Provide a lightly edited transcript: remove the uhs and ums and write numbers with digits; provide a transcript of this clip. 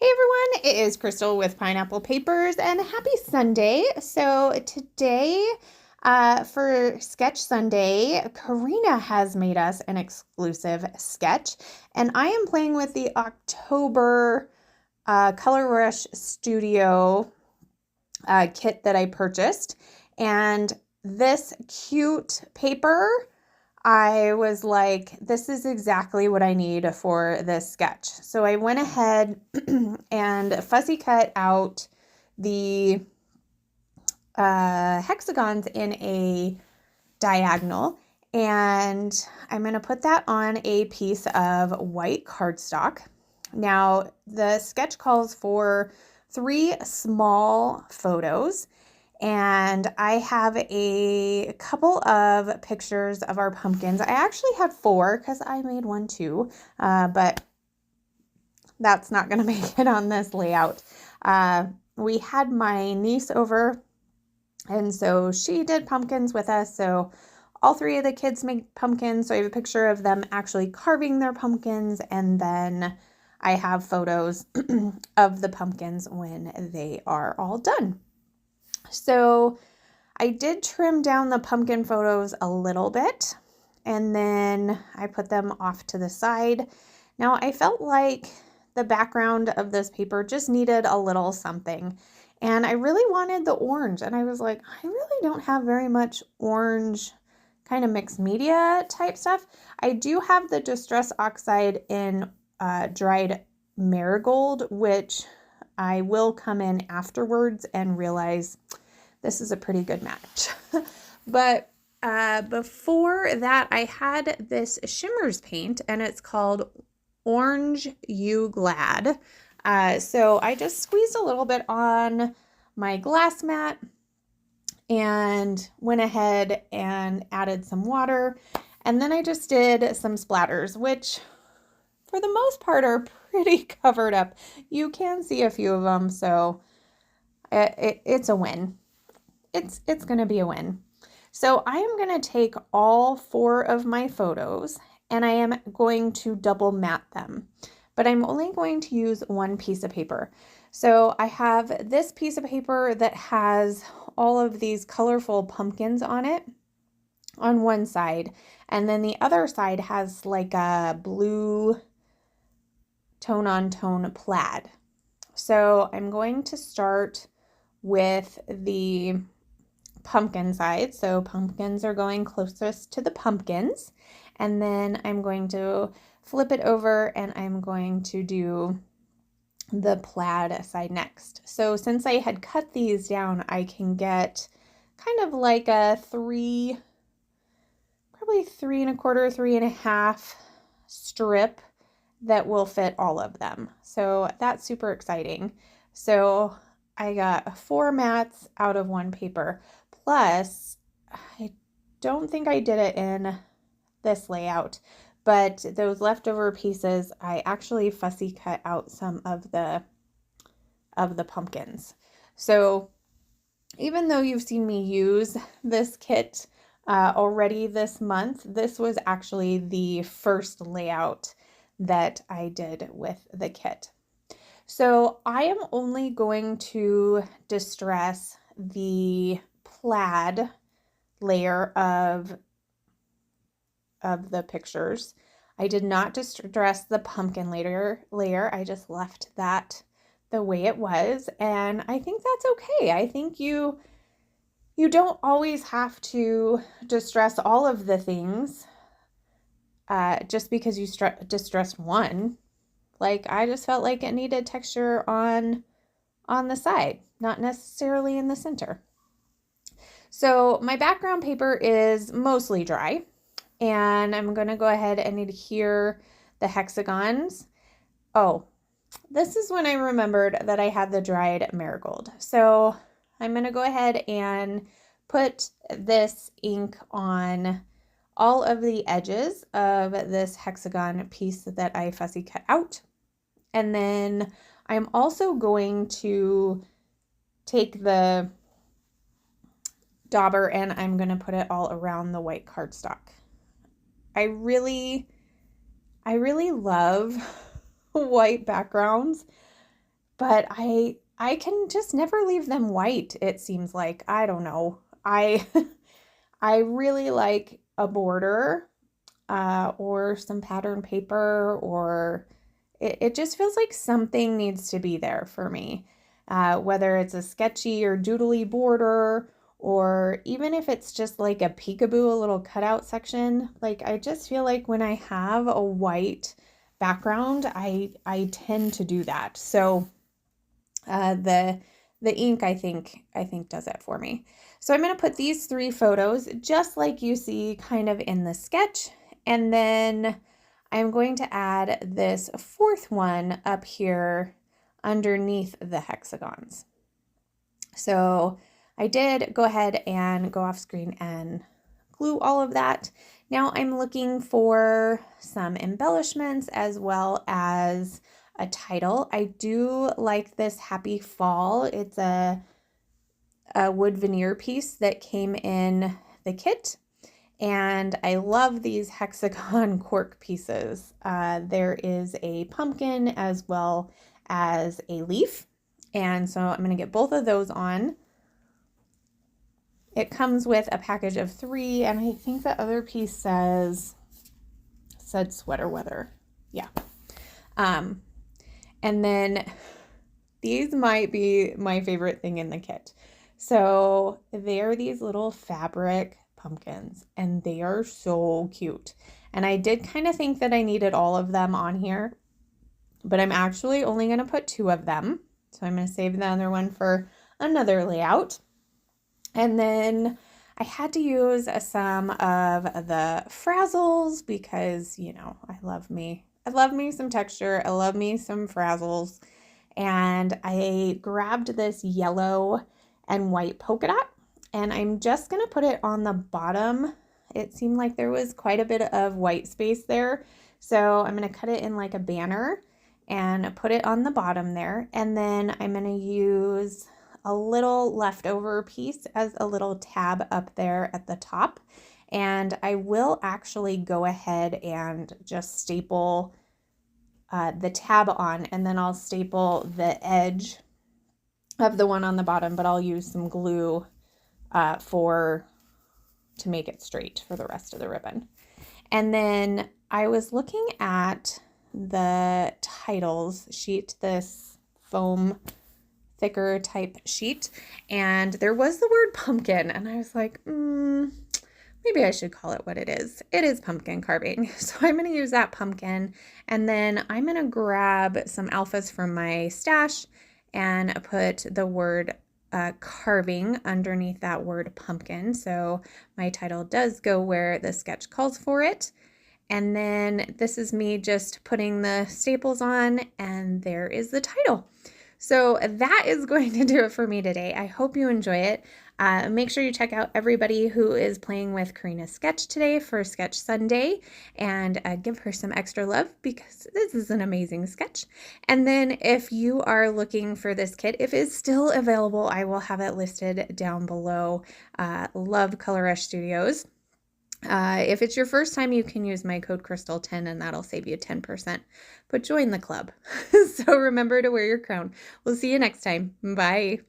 Hey everyone, it is Crystal with Pineapple Papers and happy Sunday. So today, for Sketch Sunday, Carina has made us an exclusive sketch, and I am playing with the October Color Rush Studio kit that I purchased. And this cute paper, I was like, this is exactly what I need for this sketch. So I went ahead and fussy cut out the hexagons in a diagonal, and I'm going to put that on a piece of white cardstock. Now, the sketch calls for 3 small photos, and I have a couple of pictures of our pumpkins. I actually have 4 because I made one too, but that's not going to make it on this layout. We had my niece over, and so she did pumpkins with us. So all 3 of the kids make pumpkins. So I have a picture of them actually carving their pumpkins, and then I have photos of the pumpkins when they are all done. So I did trim down the pumpkin photos a little bit, and then I put them off to the side. Now I felt like the background of this paper just needed a little something, and I really wanted the orange, and I was like, I really don't have very much orange kind of mixed media type stuff. I do have the Distress Oxide in dried marigold, which I will come in afterwards and realize this is a pretty good match. But before that, I had this Shimmers paint, and it's called Orange You Glad. So I just squeezed a little bit on my glass mat and went ahead and added some water. And then I just did some splatters, which for the most part are pretty covered up. You can see a few of them, so it's a win. It's going to be a win. So I am going to take all 4 of my photos, and I am going to double mat them, but I'm only going to use 1 piece of paper. So I have this piece of paper that has all of these colorful pumpkins on it on one side, and then the other side has like a blue tone-on-tone plaid. So I'm going to start with the pumpkin side. So pumpkins are going closest to the pumpkins. And then I'm going to flip it over, and I'm going to do the plaid side next. So since I had cut these down, I can get kind of like a probably 3 1/4, 3 1/2 strip that will fit all of them. So that's super exciting. So I got 4 mats out of 1 paper. Plus, I don't think I did it in this layout, but those leftover pieces, I actually fussy cut out some of the pumpkins. So even though you've seen me use this kit already this month, this was actually the first layout that I did with the kit. So I am only going to distress the plaid layer of the pictures. I did not distress the pumpkin layer. I just left that the way it was, and I think that's okay. I think you don't always have to distress all of the things just because you distressed one. Like, I just felt like it needed texture on the side, not necessarily in the center. So my background paper is mostly dry, and I'm going to go ahead and adhere the hexagons. Oh, this is when I remembered that I had the dried marigold. So I'm going to go ahead and put this ink on all of the edges of this hexagon piece that I fussy cut out. And then I'm also going to take the dauber, and I'm going to put it all around the white cardstock. I really love white backgrounds, but I can just never leave them white, it seems like. I don't know. I I really like a border or some pattern paper, or it just feels like something needs to be there for me. Whether it's a sketchy or doodly border, or even if it's just like a peekaboo, a little cutout section. Like, I just feel like when I have a white background, I tend to do that. So the ink, I think does it for me. So I'm going to put these 3 photos just like you see kind of in the sketch, and then I'm going to add this 4th one up here underneath the hexagons. So I did go ahead and go off screen and glue all of that. Now I'm looking for some embellishments as well as a title. I do like this Happy Fall. It's a wood veneer piece that came in the kit. And I love these hexagon cork pieces. There is a pumpkin as well as a leaf. And so I'm going to get both of those on. It comes with a package of 3, and I think the other piece said sweater weather. Yeah. And then these might be my favorite thing in the kit. So they're these little fabric pumpkins, and they are so cute. And I did kind of think that I needed all of them on here, but I'm actually only going to put 2 of them. So I'm going to save the other one for another layout. And then I had to use some of the frazzles because, you know, I love me some texture. I love me some frazzles. And I grabbed this yellow and white polka dot, and I'm just going to put it on the bottom. It seemed like there was quite a bit of white space there. So I'm going to cut it in like a banner and put it on the bottom there. And then I'm going to use a little leftover piece as a little tab up there at the top. And I will actually go ahead and just staple the tab on, and then I'll staple the edge of the one on the bottom, but I'll use some glue to make it straight for the rest of the ribbon. And then I was looking at the titles sheet, this foam thicker type sheet, and there was the word pumpkin, and I was like, maybe I should call it what it is. It is pumpkin carving. So I'm going to use that pumpkin, and then I'm going to grab some alphas from my stash and put the word carving underneath that word pumpkin. So my title does go where the sketch calls for it. And then this is me just putting the staples on, and there is the title. So that is going to do it for me today. I hope you enjoy it. Make sure you check out everybody who is playing with Carina's sketch today for Sketch Sunday, and give her some extra love because this is an amazing sketch. And then if you are looking for this kit, if it's still available, I will have it listed down below. Love Color Rush Studios. If it's your first time, you can use my code Crystal10 and that'll save you 10%. But join the club. So remember to wear your crown. We'll see you next time. Bye.